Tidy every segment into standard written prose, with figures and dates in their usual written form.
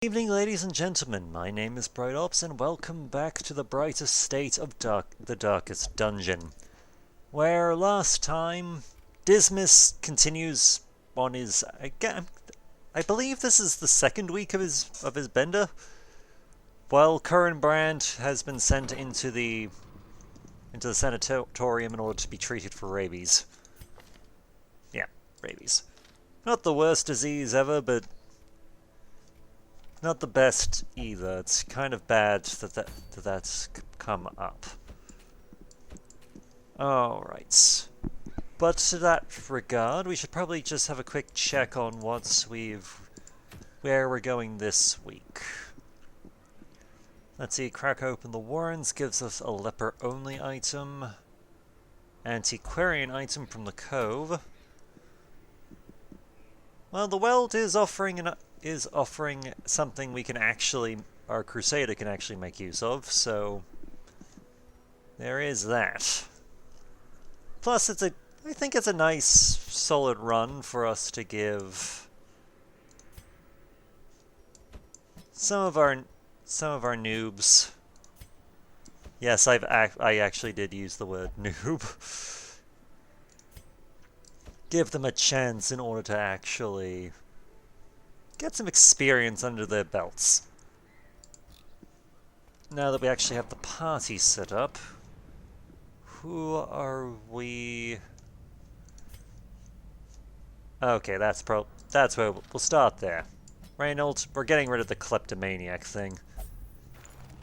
Good evening, ladies and gentlemen. My name is Bright Ops, and welcome back to the brightest state of the darkest dungeon, where last time Dismas continues on his. I believe this is the second week of his bender. While Curran Brand has been sent into the sanatorium in order to be treated for rabies. Yeah, rabies. Not the worst disease ever, but not the best either. It's kind of bad that's come up. Alright. But to that regard, we should probably just have a quick check on where we're going this week. Let's see, crack open the warrens gives us a leper-only item. Antiquarian item from the cove. Well, the weld is offering something we can actually, our crusader can actually make use of, so there is that. Plus, I think it's a nice, solid run for us to give some of our noobs. Yes, I actually did use the word noob. Give them a chance in order to actually get some experience under their belts. Now that we actually have the party set up, who are we? Okay, that's where we'll start there. Reynolds, we're getting rid of the kleptomaniac thing.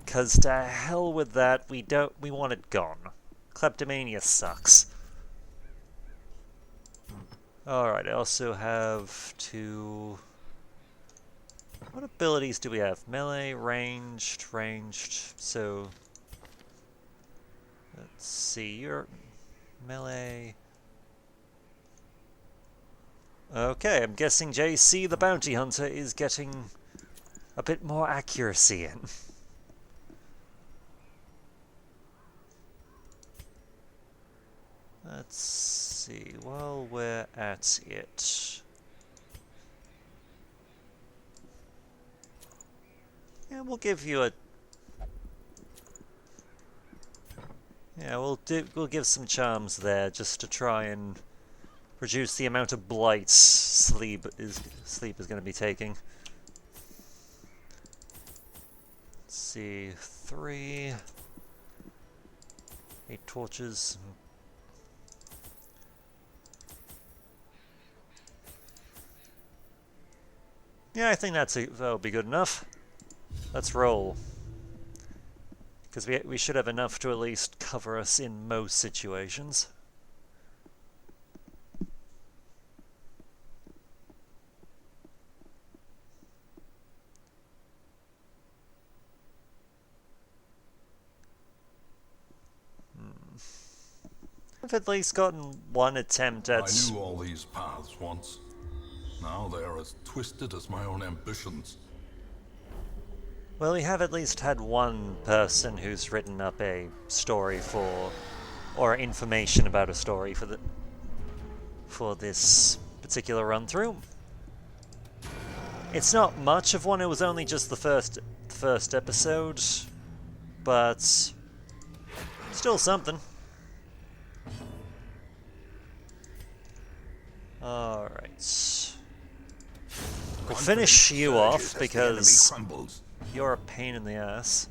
'Cause to hell with that, we want it gone. Kleptomania sucks. Alright, I also have two. What abilities do we have? Melee, ranged, so let's see, your melee. Okay, I'm guessing JC the Bounty Hunter is getting a bit more accuracy in. Let's see, while we're at it. Yeah, we'll give you a. Yeah, we'll give some charms there just to try and reduce the amount of blights sleep is going to be taking. Let's see, 3, 8 torches. Yeah, I think that'll be good enough. Let's roll. Because we should have enough to at least cover us in most situations. I've at least gotten one attempt at. I knew all these paths once. Now they are as twisted as my own ambitions. Well, we have at least had one person who's written up a story or information about a story for this particular run-through. It's not much of one, it was only just the first episode, but still something. Alright. We'll finish you off because you're a pain in the ass.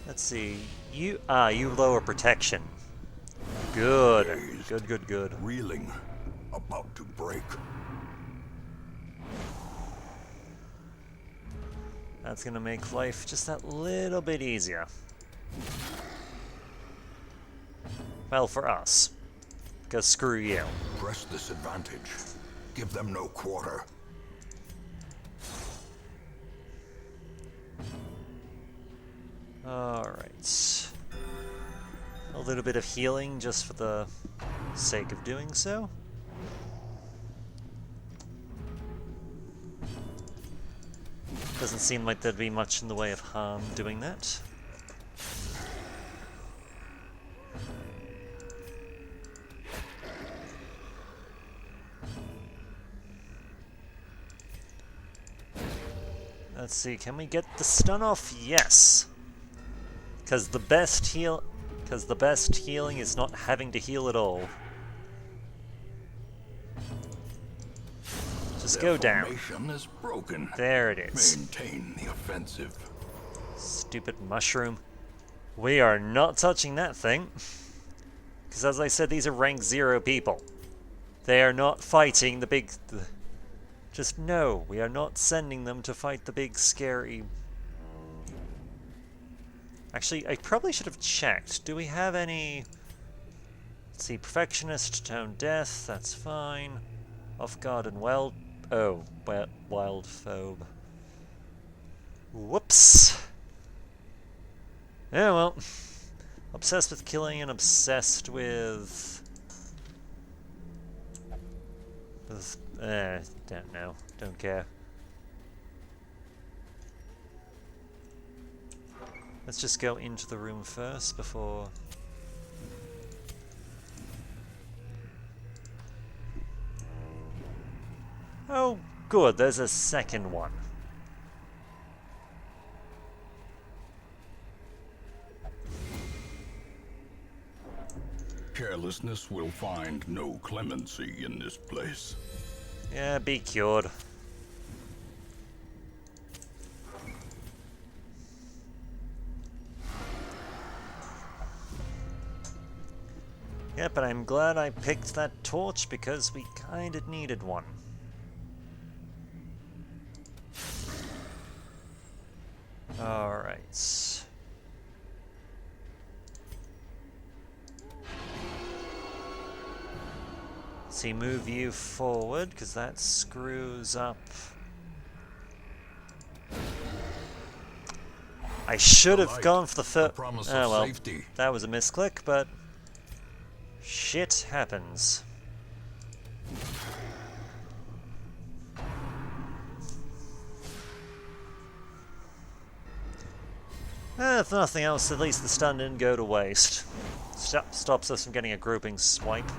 Let's see. You lower protection. Good. Good. Reeling, about to break. That's gonna make life just that little bit easier. Well, for us. Because screw you. Press this advantage. Give them no quarter. Alright. A little bit of healing just for the sake of doing so. Doesn't seem like there'd be much in the way of harm doing that. Let's see, can we get the stun off? Yes. Because the best healing is not having to heal at all. Just go down. Formation is broken. There it is. Maintain the offensive. Stupid mushroom. We are not touching that thing. Because as I said, these are rank 0 people. They are not fighting the big... Just no, we are not sending them to fight the big scary... Actually, I probably should have checked. Do we have any... Let's see, Perfectionist, Tone Death, that's fine. Off Guard and Wild... Oh, Wild Phobe. Whoops! Yeah, well... Obsessed with killing and obsessed with... don't know. Don't care. Let's just go into the room first before... Oh, good, there's a second one. Carelessness will find no clemency in this place. Yeah, be cured. Yeah, but I'm glad I picked that torch because we kinda needed one. Alright. See, move you forward, because that screws up. I should have gone for the first. Oh well, that was a misclick, but shit happens. If nothing else, at least the stun didn't go to waste. Stops us from getting a grouping swipe.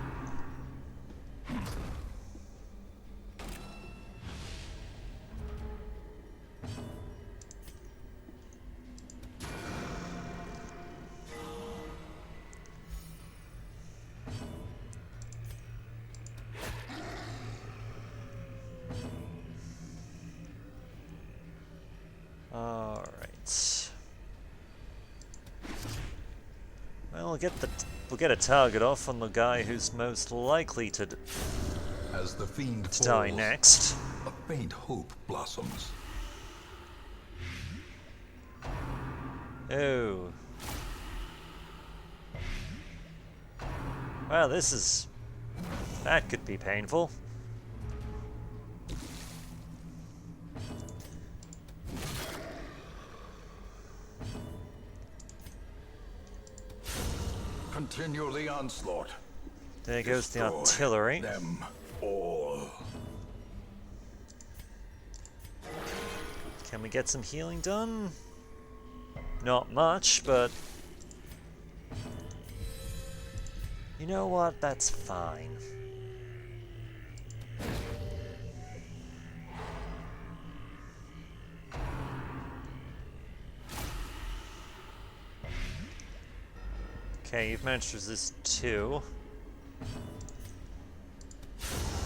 Alright. Well, we'll get a target off on the guy who's most likely to As the fiend die falls, next. a faint hope blossoms. Oh. Well, that could be painful. Continue the onslaught. There goes the Destroy artillery. them all. Can we get some healing done? Not much, but... You know what? That's fine. Okay, you've managed to resist 2.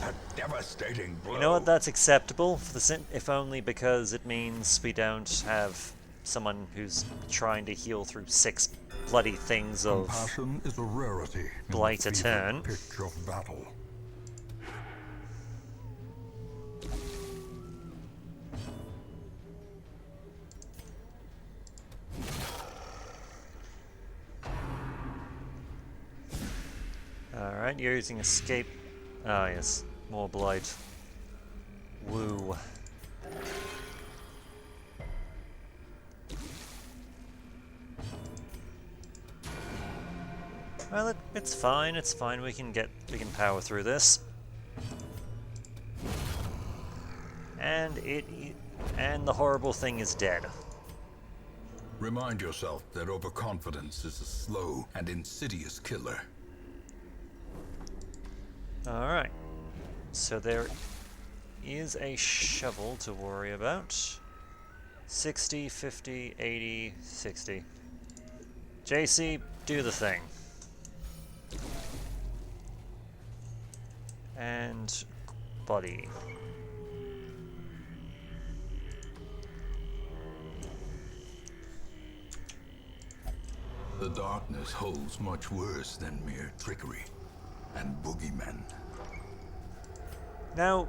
A devastating blow. You know what? That's acceptable, for the if only because it means we don't have someone who's trying to heal through 6 bloody things of Compassion is a rarity in blight the a fevered turn. pitch of battle. Alright, you're using escape. Ah, yes. More blight. Woo. Well, it's fine, it's fine. We can power through this. And the horrible thing is dead. Remind yourself that overconfidence is a slow and insidious killer. Alright. So there is a shovel to worry about. 60, 50, 80, 60. JC, do the thing. And body. The darkness holds much worse than mere trickery and boogeymen. Now,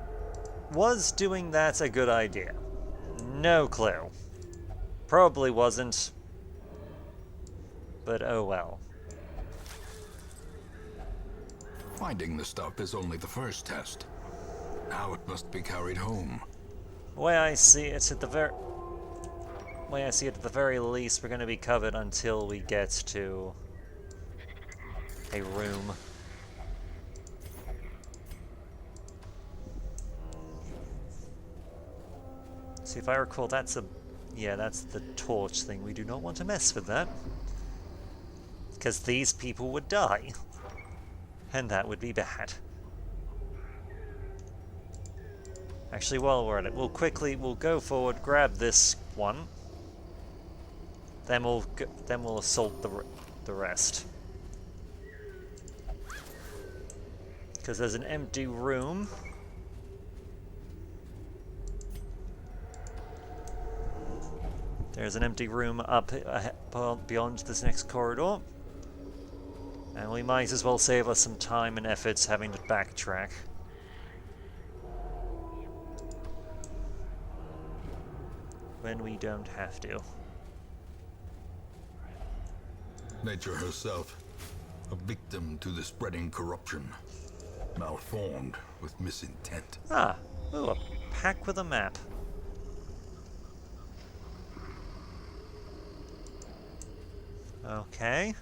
was doing that a good idea? No clue. Probably wasn't. But oh well. Finding the stuff is only the first test. Now it must be carried home. The way I see it at the very least, we're going to be covered until we get to a room. See, if I recall, that's the torch thing. We do not want to mess with that, because these people would die, and that would be bad. Actually, while we're at it, we'll go forward, grab this one, then we'll assault the rest. Because there's an empty room. There's an empty room up beyond this next corridor. And we might as well save us some time and efforts having to backtrack. When we don't have to. Nature herself, a victim to the spreading corruption, malformed with misintent. Ah, ooh, a pack with a map. Okay.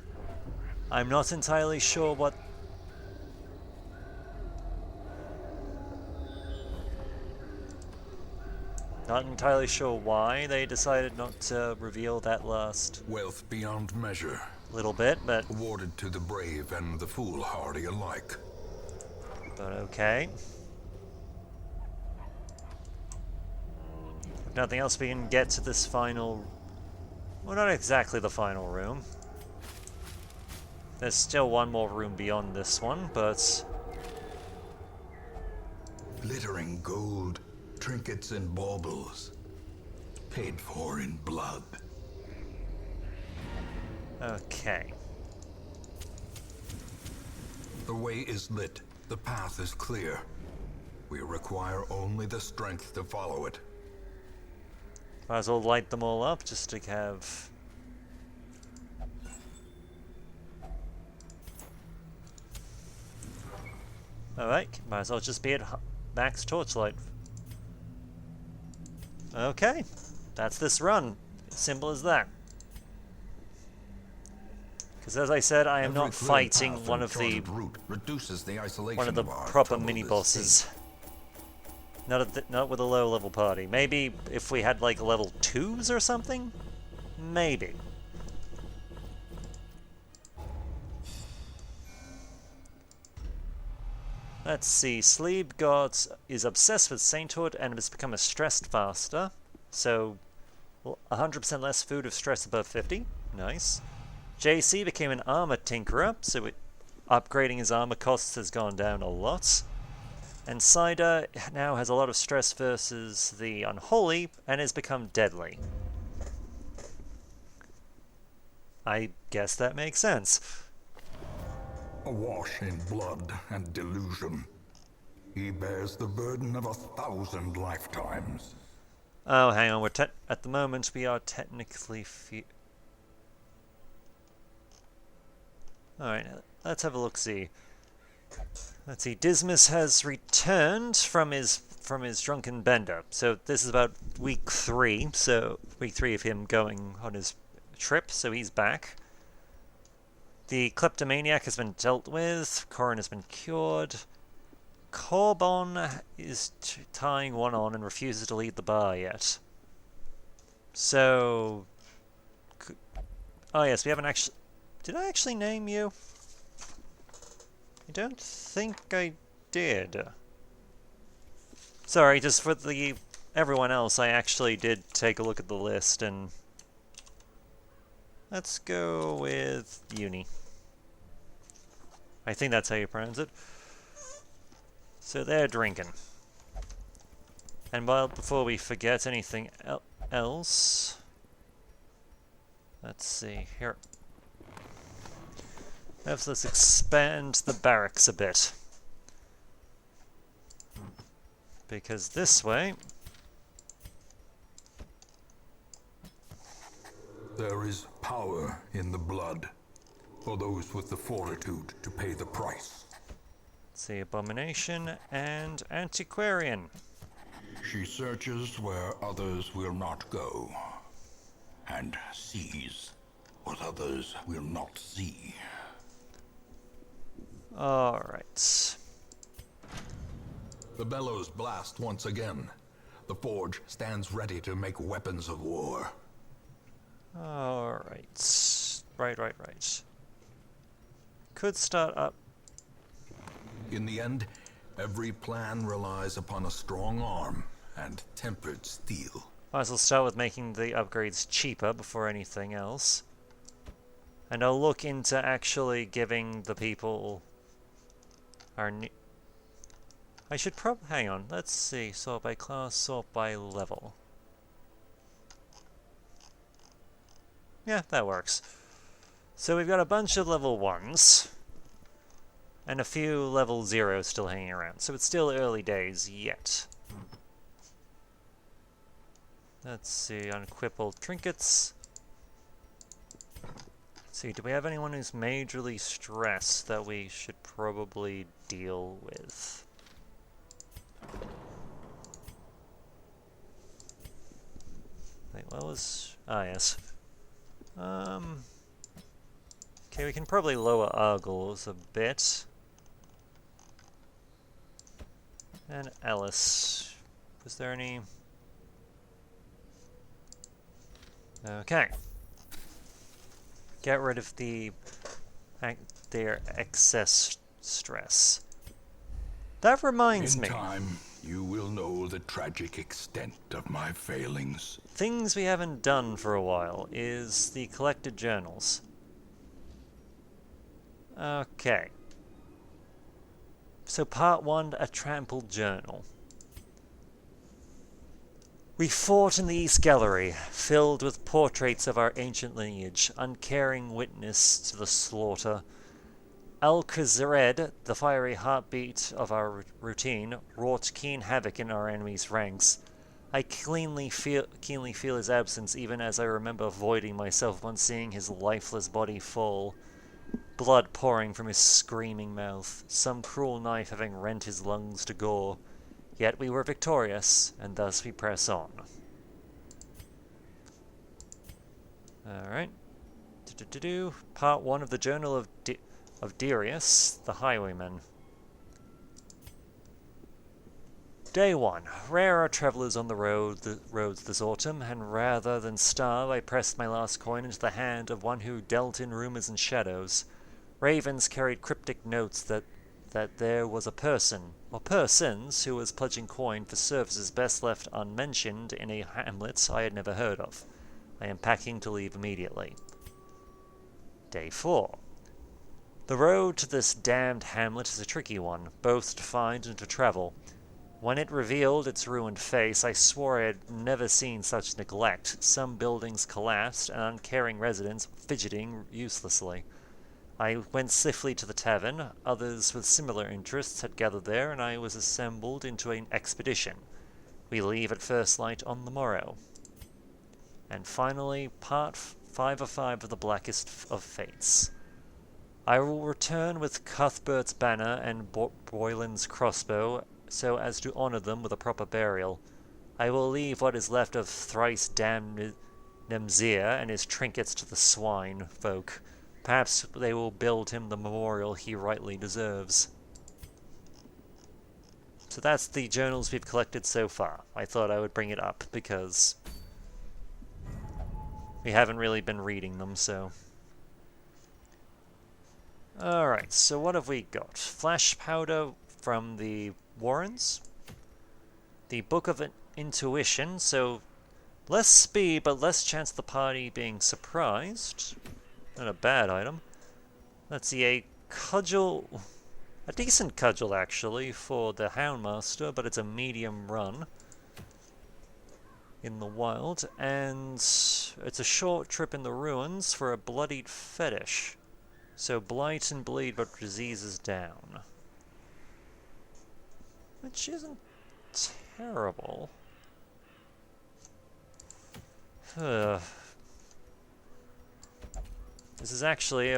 I'm not entirely sure what... Not entirely sure why they decided not to reveal that last Wealth beyond measure, little bit, but awarded to the brave and the foolhardy alike. Okay. If nothing else, we can get to this final... Well, not exactly the final room. There's still one more room beyond this one, but... Glittering gold, trinkets and baubles, paid for in blood. Okay. The way is lit, the path is clear. We require only the strength to follow it. Might as well light them all up just to have... Alright, might as well just be at max torchlight. Okay, that's this run. Simple as that. Because as I said, I am not fighting one of the proper mini-bosses. Not with a low-level party. Maybe if we had like level 2s or something? Maybe. Let's see, Sleep God is obsessed with sainthood and has become a stressed faster. So, 100% less food if stress above 50. Nice. JC became an armor tinkerer, so upgrading his armor costs has gone down a lot. And Cider now has a lot of stress versus the unholy and has become deadly. I guess that makes sense. Awash in blood and delusion, he bears the burden of 1,000 lifetimes. Oh, hang on. At the moment we are technically Alright, let's have a look-see. Let's see. Dismas has returned from his drunken bender. So this is about week 3. So week 3 of him going on his trip. So he's back. The kleptomaniac has been dealt with. Corin has been cured. Corbon is tying one on and refuses to leave the bar yet. So... Oh yes, we haven't actually... Did I actually name you? I don't think I did. Sorry, just for the everyone else, I actually did take a look at the list, and let's go with Uni. I think that's how you pronounce it. So they're drinking. And before we forget anything else, let's see here. Let's expand the barracks a bit. Because this way... There is power in the blood, for those with the fortitude to pay the price. Let's see, Abomination and Antiquarian. She searches where others will not go, and sees what others will not see. Alright. The bellows blast once again. The forge stands ready to make weapons of war. Alright. Right. Could start up. In the end, every plan relies upon a strong arm and tempered steel. Might as well start with making the upgrades cheaper before anything else. And I'll look into actually giving the people our new... I should hang on, let's see. Sort by class, sort by level. Yeah, that works. So we've got a bunch of level 1s. And a few level 0s still hanging around. So it's still early days yet. Let's see, unequip all trinkets. Let's see, do we have anyone who's majorly stressed that we should probably deal with? Wait, what was... Ah, yes. Okay, we can probably lower Argles a bit. And Ellis. Was there any... Okay. Get rid of their excess stress. That reminds me. In time, you will know the tragic extent of my failings. Things we haven't done for a while is the collected journals. Okay. So part 1, a trampled journal. We fought in the East Gallery, filled with portraits of our ancient lineage, uncaring witness to the slaughter. Al-Khazred, the fiery heartbeat of our routine, wrought keen havoc in our enemy's ranks. I keenly feel his absence, even as I remember avoiding myself once seeing his lifeless body fall, blood pouring from his screaming mouth, some cruel knife having rent his lungs to gore. Yet we were victorious, and thus we press on. Alright. Part 1 of the Journal of Darius, the Highwayman. Day 1. Rare are travellers on the roads this autumn, and rather than starve, I pressed my last coin into the hand of one who dealt in rumours and shadows. Ravens carried cryptic notes that there was a person, or persons, who was pledging coin for services best left unmentioned in a hamlet I had never heard of. I am packing to leave immediately. Day 4. The road to this damned hamlet is a tricky one, both to find and to travel. When it revealed its ruined face, I swore I had never seen such neglect. Some buildings collapsed, and uncaring residents fidgeting uselessly. I went swiftly to the tavern. Others with similar interests had gathered there, and I was assembled into an expedition. We leave at first light on the morrow. And finally, part 5 of the Blackest of Fates. I will return with Cuthbert's banner and Boylan's crossbow, so as to honour them with a proper burial. I will leave what is left of thrice-damned Nemzir and his trinkets to the swine folk. Perhaps they will build him the memorial he rightly deserves. So that's the journals we've collected so far. I thought I would bring it up because we haven't really been reading them, so... Alright, so what have we got? Flash powder from the Warrens. The Book of intuition, so less speed, but less chance of the party being surprised. Not a bad item. Let's see, a cudgel... A decent cudgel, actually, for the Houndmaster, but it's a medium run in the wild. And it's a short trip in the ruins for a bloodied fetish. So blight and bleed, but disease is down. Which isn't terrible. This is actually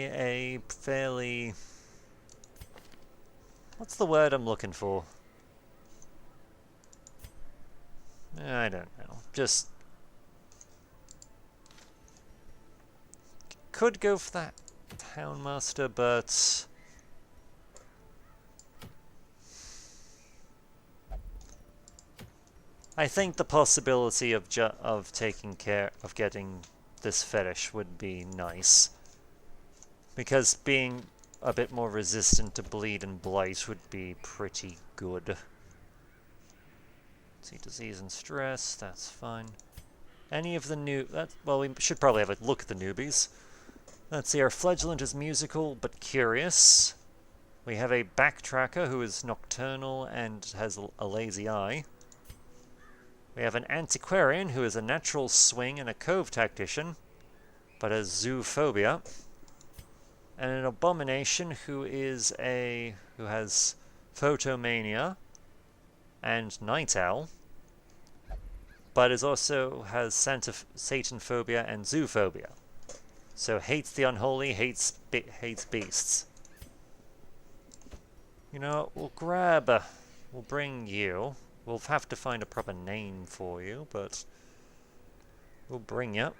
a fairly... What's the word I'm looking for? I don't know. Just... Could go for that Houndmaster, but... I think the possibility of taking care of getting this fetish would be nice. Because being a bit more resistant to bleed and blight would be pretty good. Let's see, disease and stress, that's fine. Any of the new... well, we should probably have a look at the newbies. Let's see, our flagellant is musical but curious. We have a backtracker who is nocturnal and has a lazy eye. We have an antiquarian who is a natural swing and a cove tactician, but has zoophobia. And an abomination who has photomania and night owl, but also has Satan phobia and zoophobia. So hates the unholy, hates beasts. You know, we'll bring you. We'll have to find a proper name for you, but we'll bring you.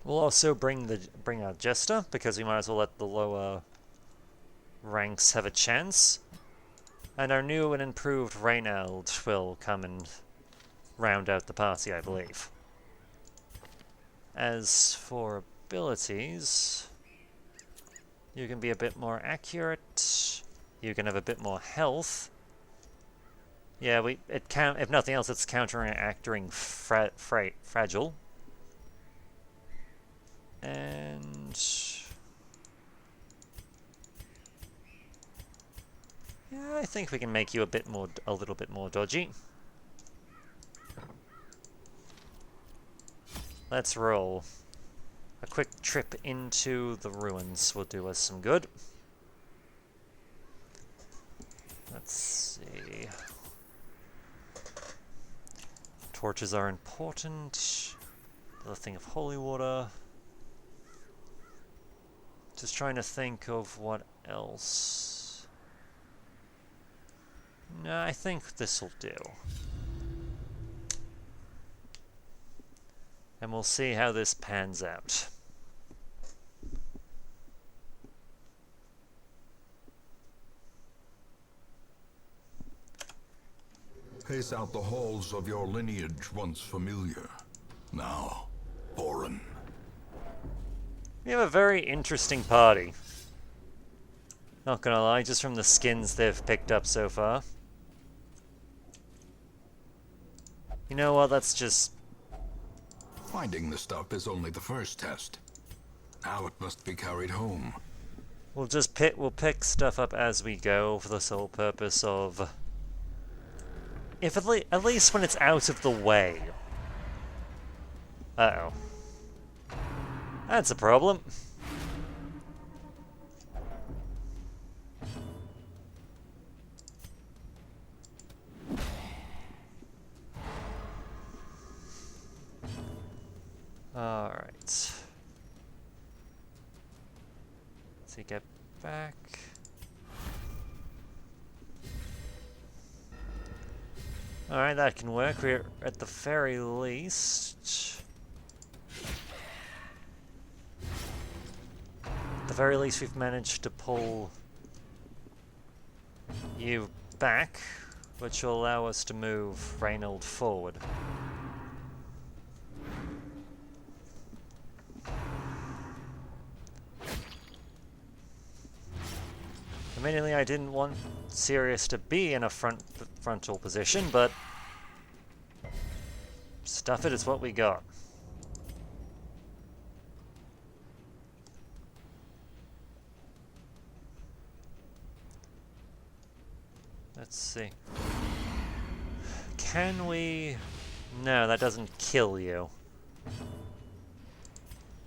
We'll also bring our Jester, because we might as well let the lower ranks have a chance. And our new and improved Reynald will come and round out the party, I believe. As for abilities, you can be a bit more accurate. You can have a bit more health. Yeah, if nothing else, it's counteracting fragile. And yeah, I think we can make you a little bit more dodgy. Let's roll. A quick trip into the ruins will do us some good. Let's see. Torches are important. The thing of holy water. Just trying to think of what else. No, I think this'll do. And we'll see how this pans out. Pace out the halls of your lineage once familiar, now foreign. We have a very interesting party. Not gonna lie, just from the skins they've picked up so far. You know what, let's just... Finding the stuff is only the first test. Now it must be carried home. We'll pick stuff up as we go for the sole purpose of... at least when it's out of the way. Uh-oh. That's a problem. Alright. Let's see, get back. Alright, that can work. We're at the very least... At the very least, we've managed to pull you back, which will allow us to move Reynald forward. The Admittedly, I didn't want Sirius to be in a frontal position, but stuff it, it's what we got. Let's see. Can we... No, that doesn't kill you.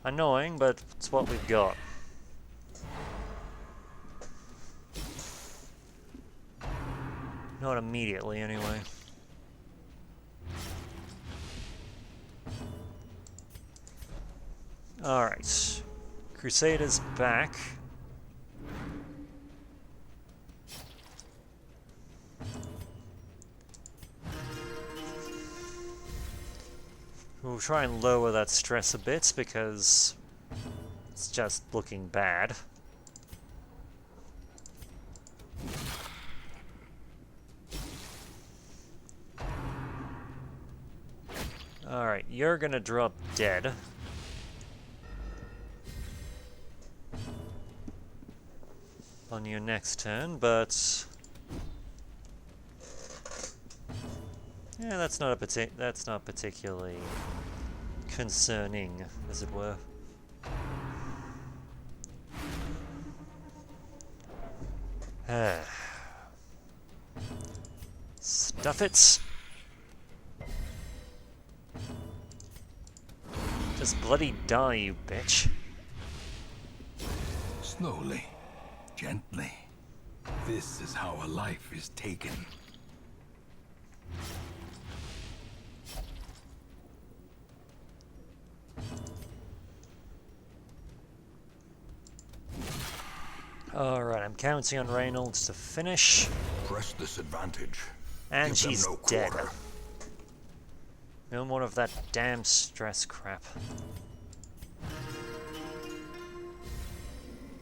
Annoying, but it's what we've got. Not immediately, anyway. Alright. Crusader's back. We'll try and lower that stress a bit because it's just looking bad. Alright, you're gonna drop dead. On your next turn, but yeah, that's not particularly concerning, as it were. Stuff it. Just bloody die, you bitch. Slowly, gently. This is how a life is taken. Alright, I'm counting on Reynolds to finish. Press this advantage. And Give them she's no dead. quarter. No more of that damn stress crap.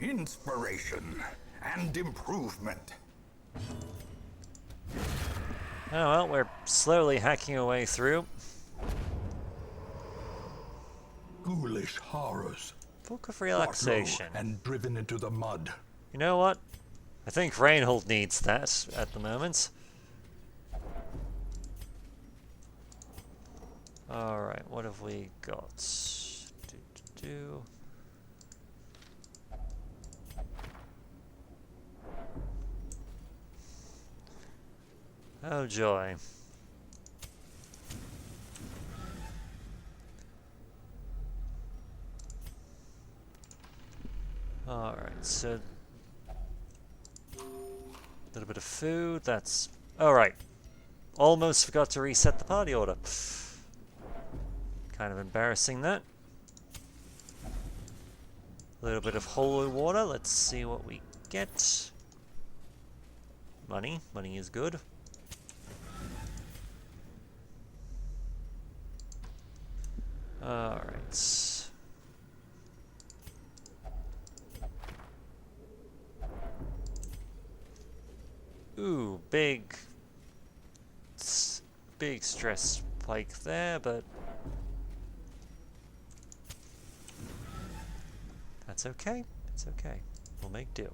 Inspiration and improvement. Oh well, we're slowly hacking our way through. Ghoulish horrors. Book of Brought Relaxation. low and driven into the mud. You know what? I think Reinhold needs that at the moment. Alright, what have we got? Oh joy. Alright, so a little bit of food, that's... Alright. Almost forgot to reset the party order. Kind of embarrassing, that. A little bit of holy water, let's see what we get. Money. Money is good. Alright. Ooh, big stress spike there, but that's okay. It's okay. We'll make do.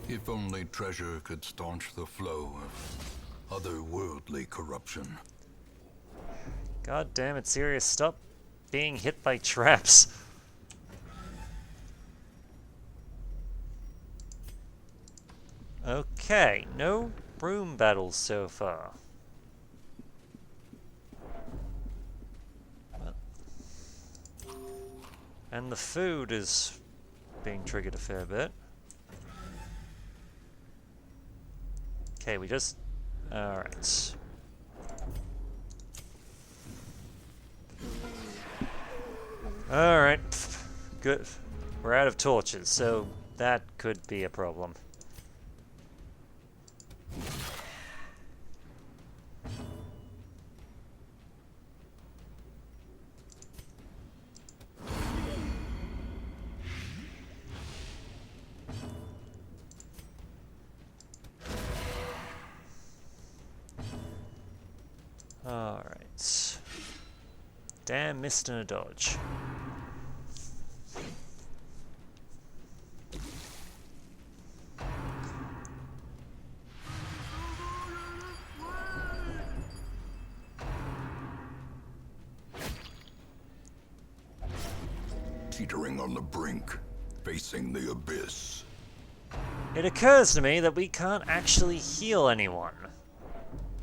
If only treasure could staunch the flow of otherworldly corruption. God damn it, Sirius, stop being hit by traps. Okay, no room battles so far. And the food is being triggered a fair bit. Okay, we just... Alright. Alright. Good. We're out of torches, so that could be a problem. Alright. Damn, missed and a dodge. Teetering on the brink, facing the abyss. It occurs to me that we can't actually heal anyone.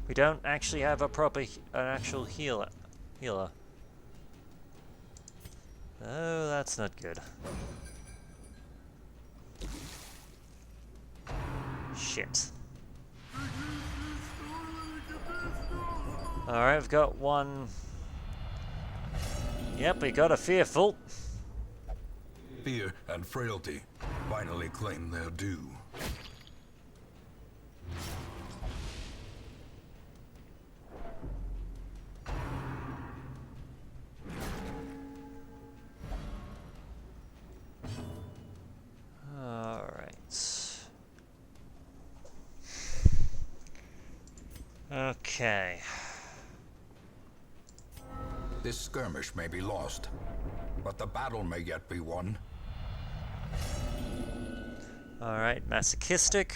We don't actually have a proper, an actual healer. Oh, that's not good. Shit. Alright, I've got one. Yep, we got a fearful. Fear and frailty finally claim their due. Alright. Okay. This skirmish may be lost, but the battle may yet be won. Alright, masochistic.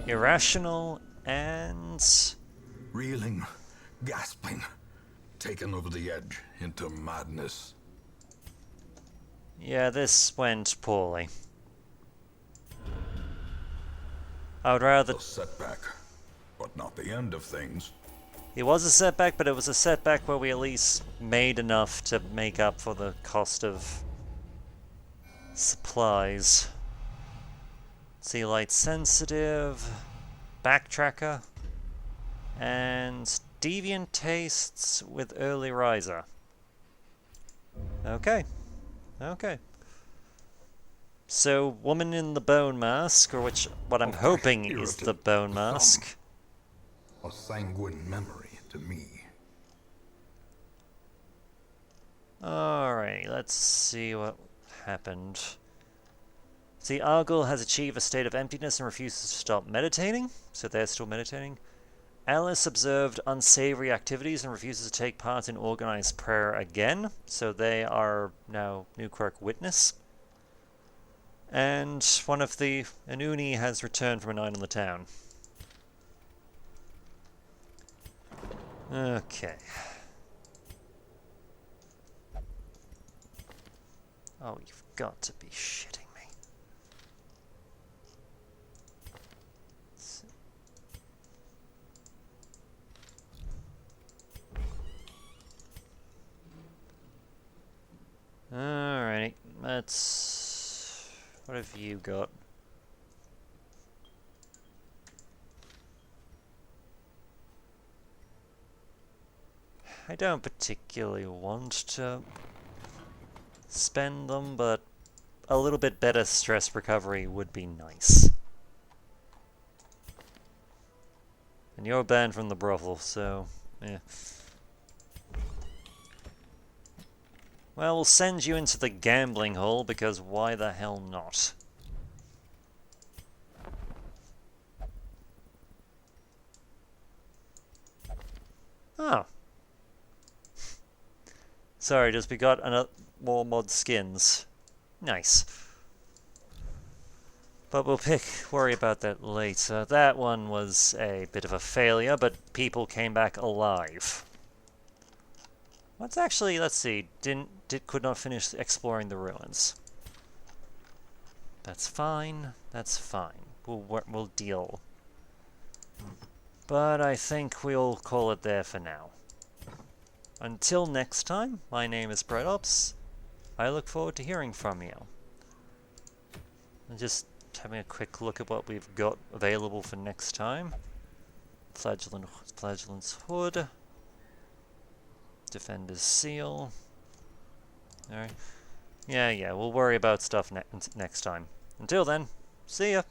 Irrational and... Reeling, gasping, taken over the edge into madness. Yeah, this went poorly. I would rather... A setback, but not the end of things. It was a setback, but it was a setback where we at least made enough to make up for the cost of supplies. Sea light sensitive, backtracker, and deviant tastes with early riser. Okay. Okay. So, woman in the bone mask, or what I'm hoping is the bone mask. A sanguine memory to me. Alright, let's see what happened. See, Argyle has achieved a state of emptiness and refuses to stop meditating, so they're still meditating. Alice observed unsavory activities and refuses to take part in organized prayer again, so they are now Newquirk witness. And one of the Anuni has returned from a night on the town. Okay. Oh, you've got to be shitting me. Alrighty, let's... What have you got? I don't particularly want to spend them, but a little bit better stress recovery would be nice. And you're banned from the brothel, so, yeah. Well, we'll send you into the gambling hole, because why the hell not? Oh. Sorry, just we got more mod skins. Nice. But we'll worry about that later. That one was a bit of a failure, but people came back alive. What's actually, let's see, could not finish exploring the ruins. That's fine, that's fine. We'll deal. But I think we'll call it there for now. Until next time, my name is BrightOps. I look forward to hearing from you. And just having a quick look at what we've got available for next time. Flagellant's Hood. Defender's Seal. Alright. Yeah, we'll worry about stuff next time. Until then, see ya!